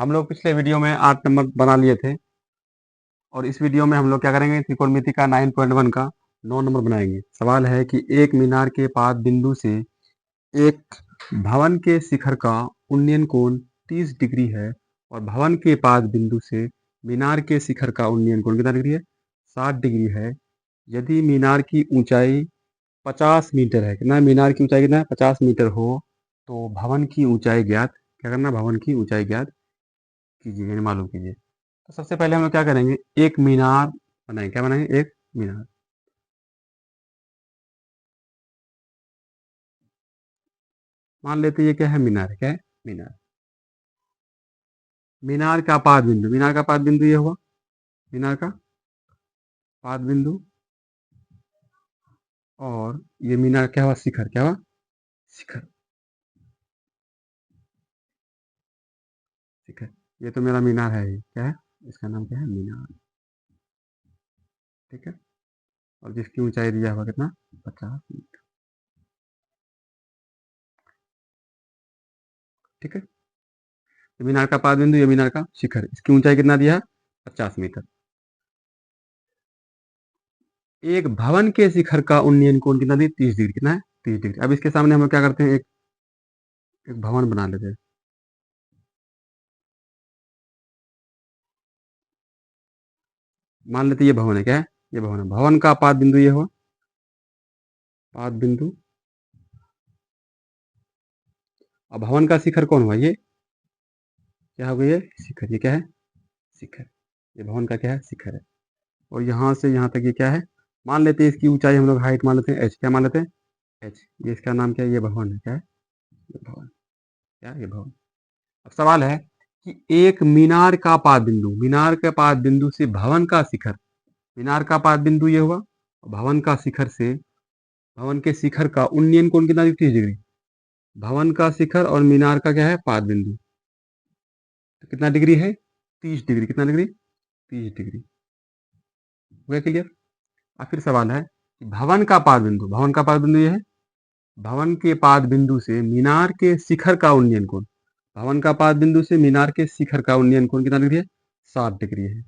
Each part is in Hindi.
हम लोग पिछले वीडियो में 8 नंबर बना लिए थे और इस वीडियो में हम लोग क्या करेंगे, त्रिकोणमिति का 9.1 का 9 नंबर बनाएंगे। सवाल है कि एक मीनार के पाद बिंदु से एक भवन के शिखर का उन्नयन कोण 30 डिग्री है और भवन के पाद बिंदु से मीनार के शिखर का उन्नयन कोण कितना डिग्री है, 60 डिग्री है। यदि मीनार की ऊंचाई 50 मीटर है, कितना मीनार की ऊंचाई कितना है, 50 मीटर हो, तो भवन की ऊंचाई ज्ञात, क्या करना, भवन की ऊंचाई ज्ञात कीजिए, यानी मालूम कीजिए। तो सबसे पहले हम लोग क्या करेंगे, एक मीनार बनाएंगे। क्या बनाएंगे, एक मीनार। मान लेते ये क्या है, मीनार है। क्या है, मीनार। मीनार का पाद बिंदु, मीनार का पाद बिंदु ये हुआ, मीनार का पाद बिंदु। और ये मीनार क्या हुआ, शिखर। क्या हुआ, शिखर। शिखर। ये तो मेरा मीनार है, ये क्या है, इसका नाम क्या है, मीनार। ठीक है। और जिसकी ऊंचाई दिया हुआ कितना, 50 मीटर। ठीक है। ये मीनार का पाद बिंदु, ये मीनार का शिखर, इसकी ऊंचाई कितना दिया है, 50 मीटर। एक भवन के शिखर का उन्नयन कोण कितना दिया, 30 डिग्री। कितना है, 30 डिग्री। अब इसके सामने हम लोग क्या करते हैं, एक भवन बना लेते हैं। मान लेते ये भवन है। क्या है, ये भवन है। भवन का पाद बिंदु ये हुआ, पाद बिंदु। अब भवन का शिखर कौन हुआ, ये क्या होगा, ये शिखर। ये क्या है, शिखर। ये भवन का क्या है, शिखर है। और यहाँ से यहाँ तक ये क्या है, मान लेते हैं इसकी ऊंचाई हम लोग हाइट मान लेते हैं एच। क्या मान लेते हैं, एच। ये इसका नाम क्या है, ये भवन है। क्या है, ये भवन। क्या है, ये भवन। अब सवाल है कि एक मीनार का पाद बिंदु, मीनार के पाद बिंदु से भवन का शिखर, मीनार का पाद बिंदु ये हुआ, भवन का शिखर से, भवन के शिखर का उन्नयन कोण कितना, 30 डिग्री। भवन का शिखर और मीनार का क्या है, पाद बिंदु, तो कितना डिग्री है, 30 डिग्री। कितना डिग्री, 30 डिग्री। हुआ क्लियर। और फिर सवाल है कि भवन का पाद बिंदु, भवन का पाद बिंदु ये है, भवन के पाद बिंदु से मीनार के शिखर का उन्नयन कोण, भवन का पाद बिंदु से मीनार के शिखर का उन्नयन कोण कितना डिग्री है, 60 डिग्री है।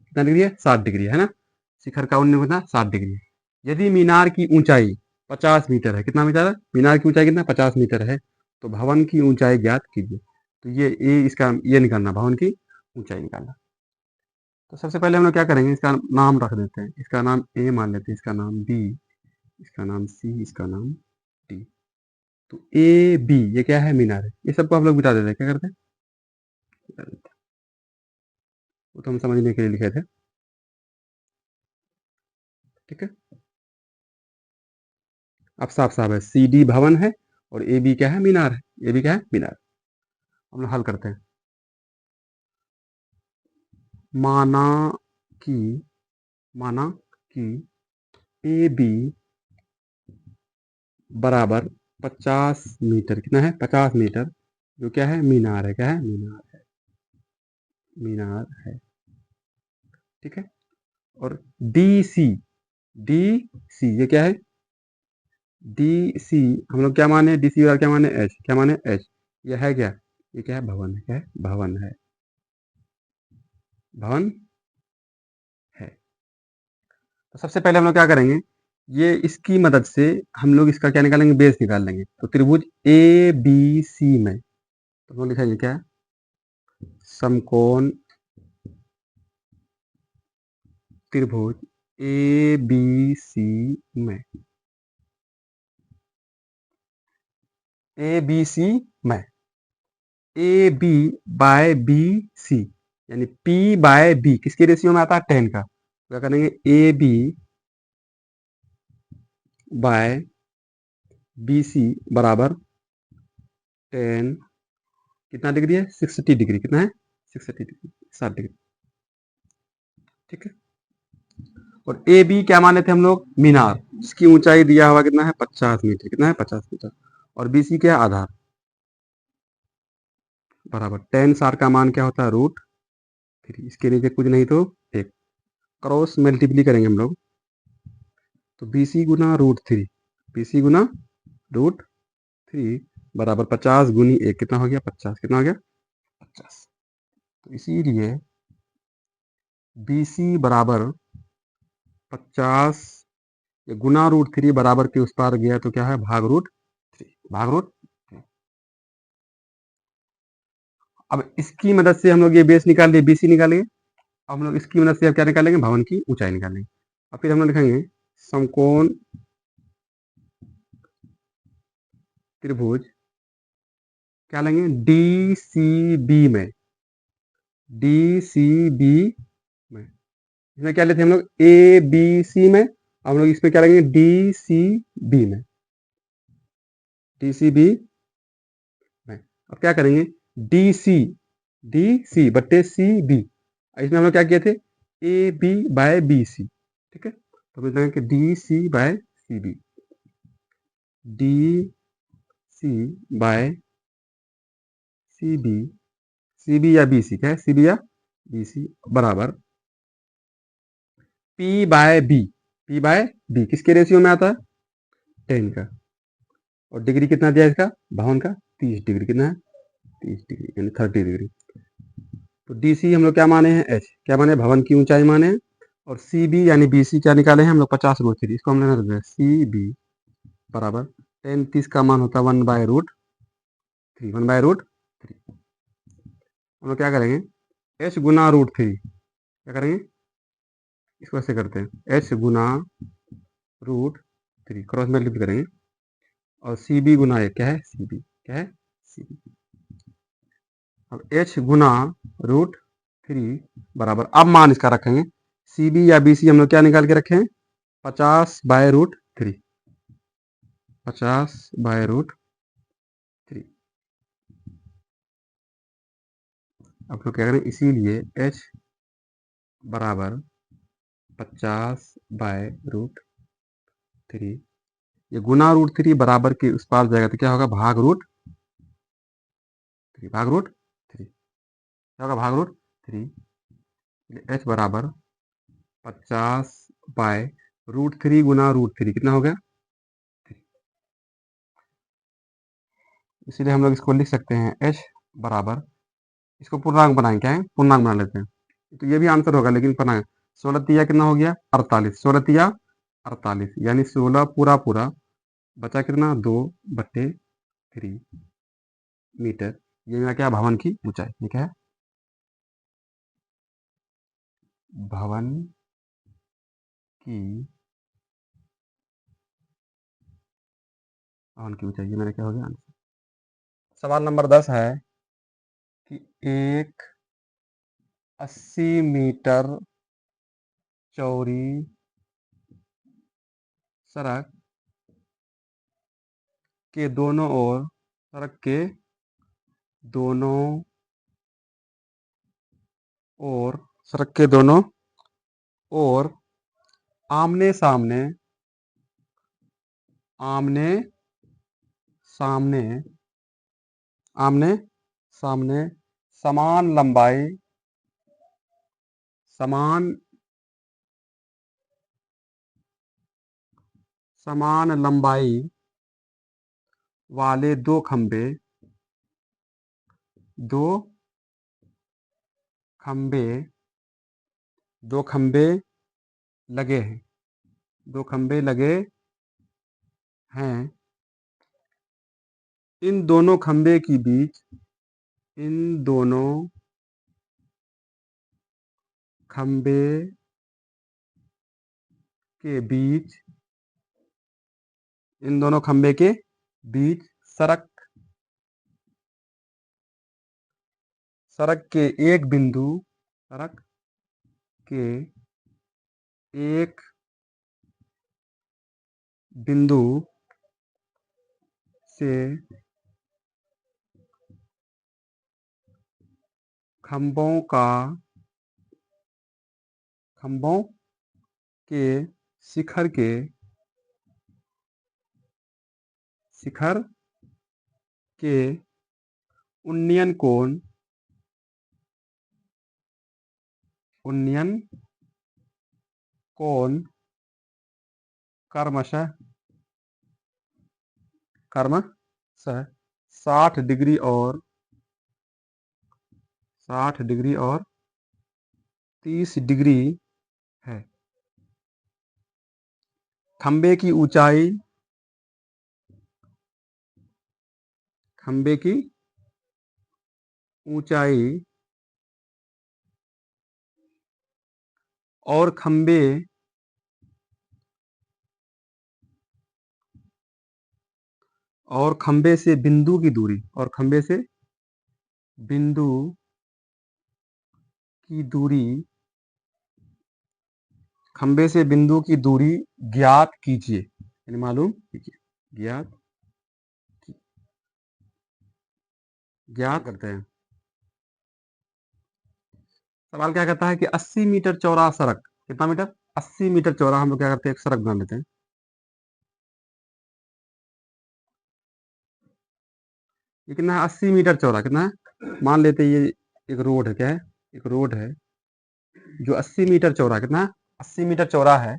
कितना डिग्री है, 60 डिग्री है ना। शिखर का उन्नयन कितना, 60 डिग्री है। यदि मीनार की ऊंचाई 50 मीटर है, कितना मीटर है, मीनार की ऊंचाई कितना, 50 मीटर है, तो भवन की ऊंचाई ज्ञात कीजिए। तो ये इसका ये निकालना, भवन की ऊंचाई निकालना। तो सबसे पहले हम लोग क्या करेंगे, इसका नाम रख देते हैं। इसका नाम ए मान लेते हैं, इसका नाम बी, इसका नाम सी, इसका नाम डी। तो ए बी ये क्या है, मीनार है। ये सबको हम लोग मिटा देते हैं। क्या करते हैं, मिटा देते हैं। वो तो हम समझने के लिए लिखे थे। ठीक है। अब साफ साफ है, सी डी भवन है और ए बी क्या है, मीनार है। ए बी क्या है, मीनार। हम लोग हल करते हैं। माना कि माना कि ए बी बराबर 50 मीटर, कितना है, 50 मीटर, जो क्या है, मीनार है। क्या है, मीनार है, मीनार है। ठीक है। और डी सी, डी सी ये क्या है, डी सी हम लोग क्या माने, डी सी और क्या माने, एच। क्या माने, एच। ये है क्या, ये क्या है, भवन है। क्या है, भवन है, भवन है। तो सबसे पहले हम लोग क्या करेंगे, ये इसकी मदद से हम लोग इसका क्या निकालेंगे, बेस निकाल लेंगे। तो त्रिभुज ए बी सी में, तो हम लोग लिखेंगे क्या, समकोण त्रिभुज ए बी सी में, ए बी सी में, A B by B C, यानी पी बाय बी किसके रेशियो में आता है, 10 का। क्या करेंगे, A B by B C बराबर 10, कितना डिग्री है, 60 डिग्री। कितना है, 60 डिग्री, 60 डिग्री। ठीक है। और ए बी क्या माने थे हम लोग, मीनार, जिसकी ऊंचाई दिया हुआ कितना है, 50 मीटर। कितना है, 50 मीटर। और बी सी क्या है, आधार, बराबर 10 सार का मान क्या होता है, √3। इसके नीचे कुछ नहीं तो एक, क्रॉस मल्टीप्ली करेंगे हम लोग, तो बी सी गुना √3, बी सी गुना √3 बराबर 50 गुनी 1 कितना हो गया 50 कितना हो गया 50। तो इसीलिए BC बराबर 50 ये गुना √3 बराबर के उस पार गया तो क्या है भाग √3 भाग √3। अब इसकी मदद से हम लोग ये बेस निकाल लिए BC निकालेंगे। अब हम लोग इसकी मदद से अब क्या निकालेंगे भवन की ऊंचाई निकालेंगे। और फिर हम लोग लिखेंगे समकोण त्रिभुज क्या लेंगे DCB में इसमें क्या लेते हैं हम लोग ABC में। हम लोग इसमें क्या लेंगे DCB में अब क्या करेंगे DC बट्टे CB इसमें हम लोग क्या किए थे AB/BC ठीक है। तो हम लिखेंगे कि DC/CB CB या BC क्या है CB या BC बराबर P/B किसके रेशियो में आता है 10 का। और डिग्री कितना दिया इसका भवन का 30 डिग्री कितना है 30 डिग्री यानी 30 डिग्री। तो DC हम लोग क्या माने हैं H क्या माने भवन की ऊंचाई माने हैं। और CB यानी BC क्या निकाले हैं हम लोग 50√3 इसको हम लेना रखते हैं CB बराबर 10 30 का मान होता है 1/√3 हम लोग क्या करेंगे H गुना √3 क्या करेंगे इसको ऐसे करते हैं H गुना √3 क्रॉस मल्टीप्लाई करेंगे और CB गुना 1 क्या है CB क्या है CB। अब H गुना √3 बराबर अब मान इसका रखेंगे CB या BC हम लोग क्या निकाल के रखे हैं 50/√3 50/√3। अब लोग क्या करें इसीलिए H बराबर 50/√3 ये गुना √3 बराबर के उस पार जाएगा तो क्या होगा भाग √3 क्या होगा भाग √3 H बराबर 50/√3 गुना √3 कितना हो गया। इसीलिए हम लोग इसको लिख सकते हैं H बराबर इसको पूर्णांक बनाएंगे क्या है पूर्णांक बना लेते हैं तो ये भी आंसर होगा लेकिन पूर्णांक 16 तिया कितना हो गया 48 16 तिया 48 यानी 16 पूरा पूरा बचा कितना 2/3 मीटर। ये मेरा क्या भवन की ऊंचाई ठीक है भवन की ऊंचाई ये मेरा क्या हो गया आंसर। सवाल नंबर 10 है कि एक 80 मीटर चौड़ी सड़क के दोनों ओर सड़क के दोनों ओर सड़क के दोनों ओर आमने सामने आमने सामने आमने सामने समान लंबाई समान समान लंबाई वाले दो खंबे दो खंबे लगे हैं दो खंबे लगे हैं इन दोनों खंबे के बीच इन दोनों खंबे के बीच इन दोनों खंबे के बीच सड़क सड़क के एक बिंदु सड़क के एक बिंदु से खंबों के शिखर के उन्नयन कोण क्रमशः क्रमशः 60 डिग्री और 30 डिग्री है। खंबे की ऊंचाई और खंबे से बिंदु की दूरी खंबे से बिंदु की दूरी ज्ञात कीजिए, यानी मालूम कीजिए। ज्ञात करते हैं। सवाल क्या कहता है कि 80 मीटर चौड़ा सड़क, कितना मीटर? 80 मीटर चौड़ा हम लोग क्या करते हैं, एक सड़क बना लेते हैं। ये कितना है? 80 मीटर चौड़ा। कितना है? मान लेते हैं ये एक रोड है। क्या है? एक रोड है जो 80 मीटर चौड़ा। कितना है? 80 मीटर चौड़ा है।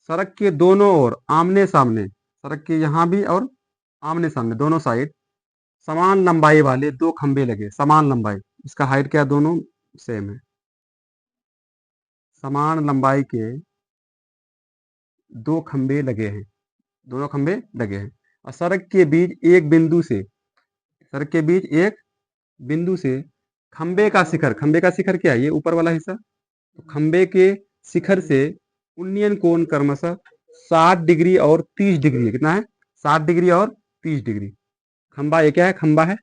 सड़क के दोनों ओर आमने सामने, सड़क के यहाँ भी और आमने सामने दोनों साइड समान लंबाई वाले 2 खंबे लगे। समान लंबाई, इसका हाइट क्या है? दोनों सेम है। समान लंबाई के 2 खंबे लगे हैं। दोनों खंबे लगे हैं और सड़क के बीच एक बिंदु से खंबे का शिखर क्या है? ये ऊपर वाला हिस्सा। तो खंबे के शिखर से उन्नयन कोण क्रमशः 60 डिग्री और 30 डिग्री है। कितना है? 60 डिग्री और 30 डिग्री। खंबा, ये क्या है? खंबा है।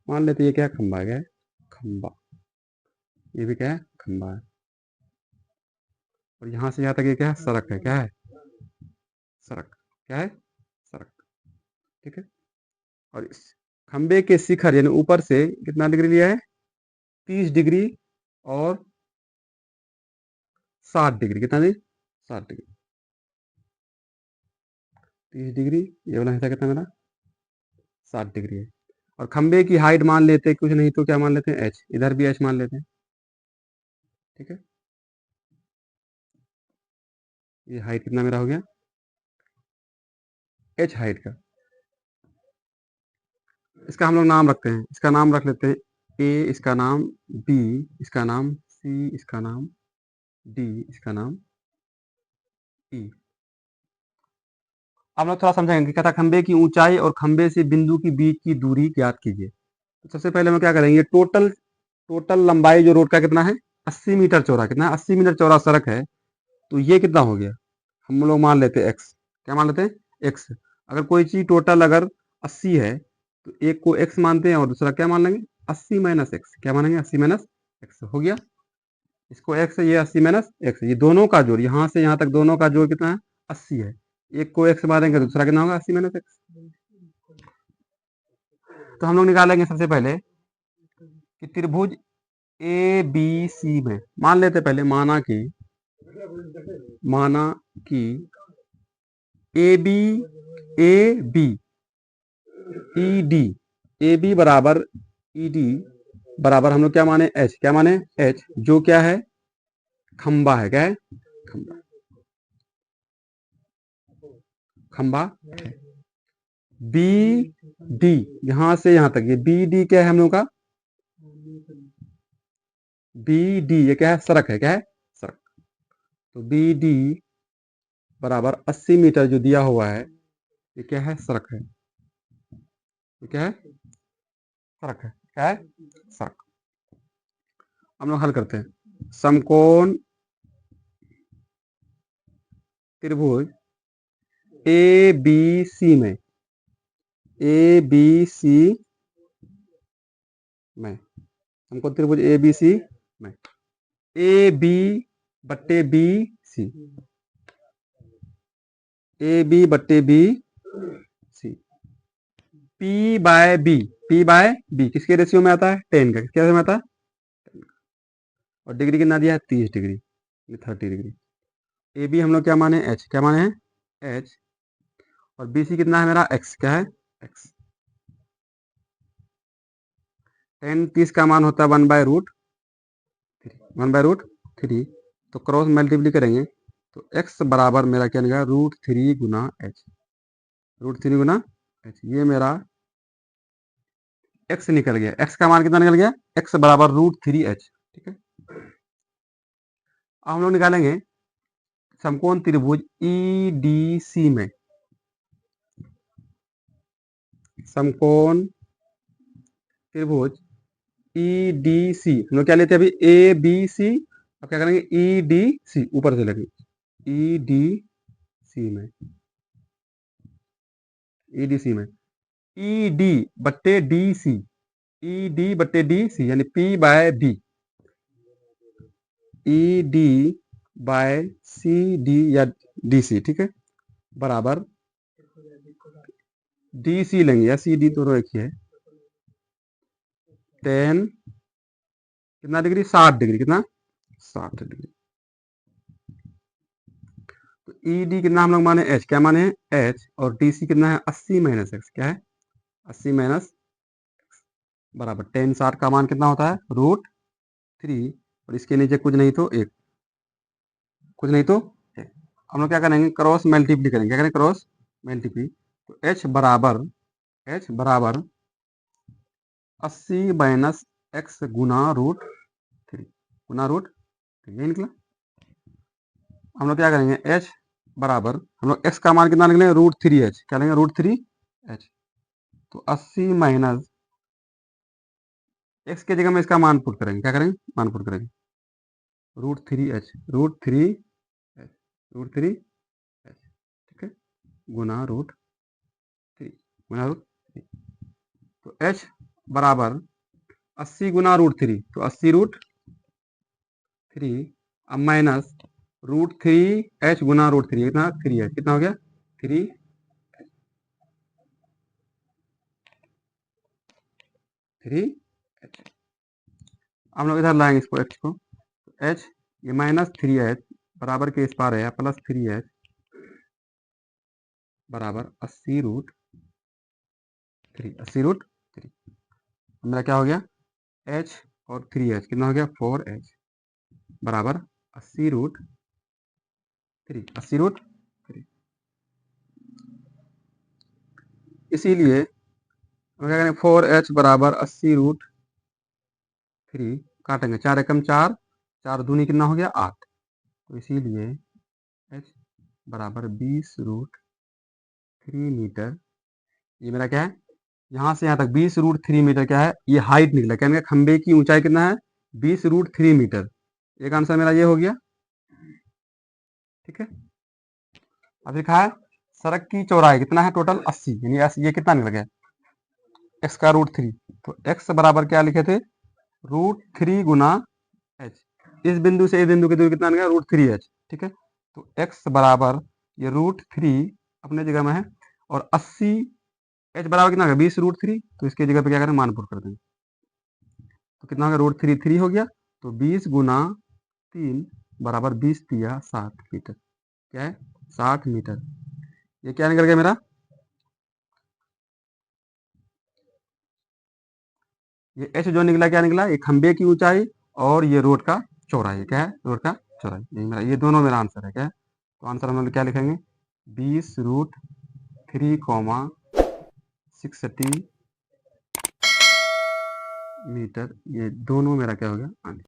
मान लेते ये क्या है? खंबा है। क्या है? खंबा। ये भी क्या है? खंबा है। और यहां से यहां तक ये क्या है? सड़क है। क्या है? सड़क। क्या है? सड़क। ठीक है। और इस खंबे के शिखर यानी ऊपर से कितना डिग्री लिया है? 30 डिग्री और 60 डिग्री। कितना डिग्री? 60 डिग्री। 30 डिग्री, ये वाला हिस्सा कितना मेरा? 60 डिग्री है। और खंबे की हाइट मान लेते हैं, कुछ नहीं तो क्या मान लेते हैं? एच। इधर भी एच मान लेते हैं। ठीक है। ये हाइट कितना मेरा हो गया? एच हाइट का। इसका हम लोग नाम रखते हैं। इसका नाम रख लेते हैं ए, इसका नाम बी, इसका नाम सी, इसका नाम डी, इसका नाम ई। अब लोग थोड़ा समझेंगे। क्या था? खंबे की ऊंचाई और खंबे से बिंदु की बीच की दूरी ज्ञात कीजिए। तो सबसे पहले हम क्या करेंगे? टोटल लंबाई जो रोड का कितना है? 80 मीटर चौड़ा। कितना है? 80 मीटर चौड़ा सड़क है। तो ये कितना हो गया? हम लोग मान लेते हैं एक्स। क्या मान लेते हैं? एक्स। अगर कोई चीज टोटल अगर 80 है तो एक को एक्स मानते हैं और दूसरा क्या मान लेंगे? 80 माइनस एक्स। क्या मानेंगे? 80 माइनस एक्स हो गया। इसको एक्स है, ये 80 माइनस एक्स। ये दोनों का जोड़, यहाँ से यहाँ तक दोनों का जोड़ कितना है? 80 है। एक को एक्स मारेंगे तो दूसरा कितना होगा? 80 माइनस एक्स। तो हम लोग निकालेंगे सबसे पहले कि त्रिभुज ए बी सी में मान लेते पहले, माना कि A B E D, A B बराबर ई डी बराबर हम लोग क्या माने? एच। क्या माने? एच, जो क्या है? खंबा है। क्या है? खंबा। खंबा है। बी डी, यहां से यहां तक ये बी डी क्या है हम लोग का? बी डी ये क्या है? सड़क है। क्या है? सड़क। तो बी डी बराबर 80 मीटर जो दिया हुआ है, ये क्या है? सड़क है। ये क्या है? सड़क है। क्या है? सड़क। हम लोग हल करते हैं। समकोण त्रिभुज ए बी सी में, ए बी सी में, समकोण त्रिभुज ए बी सी में ए बी बट्टे बी सी, ए बी बट्टे B C, P by B किसके रेशियो में आता है? 10 का। किसके रेशियो में आता है? और डिग्री कितना दिया है? 30 डिग्री, 30 डिग्री। ए बी हम लोग क्या माने? एच। क्या माने हैं? एच। और बी सी कितना है मेरा? एक्स। क्या है? एक्स। 10 30 का मान होता है 1/√3। तो क्रॉस मल्टीप्ली करेंगे तो x बराबर मेरा क्या निकलेगा? √3 गुना एच। √3 गुना h, ये मेरा x निकल गया। x का मान कितना निकल गया? x बराबर √3h। ठीक है, अब हम लोग निकालेंगे समकोण त्रिभुज EDC में, समकोण त्रिभुज EDC हम लोग क्या लेते हैं अभी? ABC, अब क्या करेंगे? EDC ऊपर से लगेंगे, EDC में, EDC में ED बट्टे DC, ED बट्टे DC यानी P/B, ED बाय CD या DC, ठीक है, बराबर DC लेंगे या CD, दोनों एक ही है। 10 कितना डिग्री? 60 डिग्री। कितना? 60 डिग्री। तो ED कितना हम लोग माने? H। क्या माने? H। और DC कितना है? 80 माइनस x। क्या है? 80 माइनस बराबर 10। 60 का मान कितना होता है? √3, और इसके नीचे कुछ नहीं तो 1, कुछ नहीं तो 1। हम लोग क्या करेंगे? क्रॉस मल्टीप्ली करेंगे। क्या करेंगे? Cross multiply. तो H बराबर 80 माइनस x गुना √3, गुना √3, यही निकला। हम लोग क्या करेंगे? H बराबर, हम लोग x का मान कितना निकलेंगे? √3h। क्या लेंगे? √3h। तो 80 माइनस x के जगह में इसका मान पुट करेंगे। क्या करेंगे? मान पुट करेंगे। √3h, √3h, ठीक है, गुना √3, गुना √3। तो h बराबर 80 गुना √3, तो 80√3, अब माइनस √3h गुना √3, कितना? 3h। कितना हो गया? 3, हम लोग इधर लाएंगे इसको, h को, h ये माइनस 3h बराबर के इस पार है प्लस 3h बराबर 80√3। मेरा क्या हो गया? h और 3h कितना हो गया? 4h बराबर 80√3। इसीलिए हम क्या करेंगे? 4h बराबर 80√3, काटेंगे 4 एकम 4, 4 दूनी कितना हो गया? 8। तो इसीलिए h बराबर 20√3 मीटर। ये मेरा क्या है? यहाँ से यहाँ तक 20√3 मीटर क्या है? ये हाइट निकला। क्या निकला? खंबे की ऊंचाई कितना है? 20√3 मीटर। एक आंसर मेरा ये हो गया। ठीक है, अब लिखा है सड़क की चौड़ाई कितना है? टोटल 80, यानी ये कितना निकल गया? x का √3। तो x बराबर क्या लिखे थे? √3 गुना h। इस बिंदु से इस बिंदु की दूरी कितना निकला? √3h। ठीक है, तो x बराबर ये √3 अपने जगह में है, और 80 h बराबर कितना है? 20√3। तो इसके जगह पे क्या करें? मान पुट कर देंगे। तो कितना हो गया? √3 हो गया। तो 20 गुना 3 बराबर 20 दिया 60 मीटर। क्या है? 60 मीटर। ये क्या निकल गया मेरा? ये h जो निकला, क्या निकला? ये खंबे की ऊंचाई और ये रोड का चौड़ाई। क्या है? रोड का चौड़ाई। ये मेरा, ये दोनों मेरा आंसर है। क्या है? तो आंसर हम लोग क्या लिखेंगे? 20√3, 60 मीटर। ये दोनों मेरा क्या हो गया? आंसर।